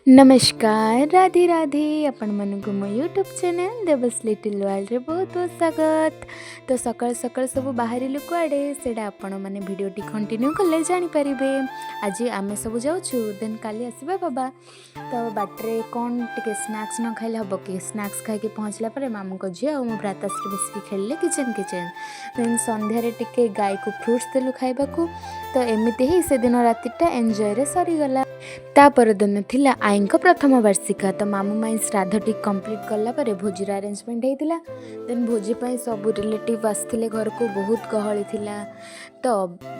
नमस्कार राधे राधे आपण मानक मो यूट्यूब चैनल देवस लिटिल वर्ल्ड रे बहुत बहुत स्वागत। तो सकाळ सकाळ सब बाहरिलु कुआडे सेडा आपण माने वीडियोटी कंटिन्यू कले जानि परिबे। आज आमे सब जाउछु देन काली आसीबा बाबा। तो बाटरे कोन टिके स्नैक्स न खाइले हबो कि स्नैक्स खाइ के पहुंचला परे मामू को झियो मो भ्राताश्री बस खेलले किचन देन संध्या रे टिके गाय को फ्रूट्स देलु खाइबा को। तो एमिति ही से दिन रातिटा एन्जॉय रे सरी गला। ता परदिन थिला आईंको प्रथम वार्षिका। तो मामू माई श्राद्ध टी कंप्लीट कला परे भोजीर अरेंजमेंट होइतिला। देन भोजी पई सब रिलेटिव आस्थिले घर को बहुत गहली थिला। तो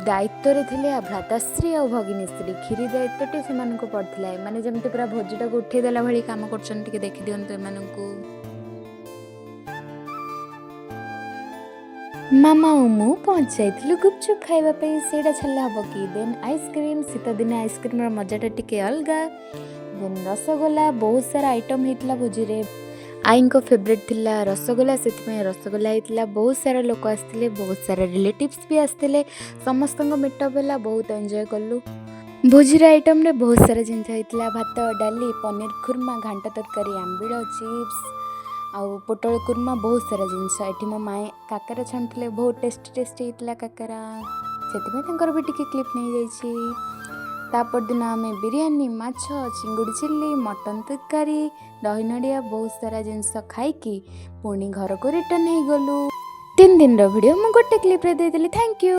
दायित्व रे थिले भ्राताश्री और भगिनीश्री खीरी दायित्वटी से मानको पड़थिला। माने जेमति पूरा भोजीटा को उठे देला भली काम करछन टिके देखि दियंतु एमानंकु। मामा और मु पहुँच जाइलु गुपचुप खाइबा पे सेडा छल्ला हबो कि। देन आइसक्रीम शीत दिन आइसक्रीम रो मजाटा टिके अलगा। देन रसगोला बहुत सारा आइटम हेतला भोजी रे। आई को फेवरेट थिला रसगोला से रसगोला हेतला। बहुत सारा लोक आस्थिले बहुत सारा रिलेटिव्स भी आस्थिले समस्त मीटअप होला बहुत एंजॉय कलु। भोजीर आइटम रे बहुत सारा जिनस हेतला भात डाली पनीर खुरमा घांटा तरकारी आंबिड़ चिप्स आउ पोटल कुर्मा बहुत सारा जिनस। एठी मो माए काकरा छाणुले बहुत टेस्टी हेतला काकरा सेति में भी टिके क्लिप नहीं जाइछि। तापर दिन आमे बिरयानी माछ चिंगुड़ी चिल्ली मटन तरकारी दही नड़िया बहुत सारा जिनस खाइकी पुणी घर को रिटर्न हो गलु। 3 दिन रो वीडियो मु गोटे क्लिप रे देदेली। Thank you.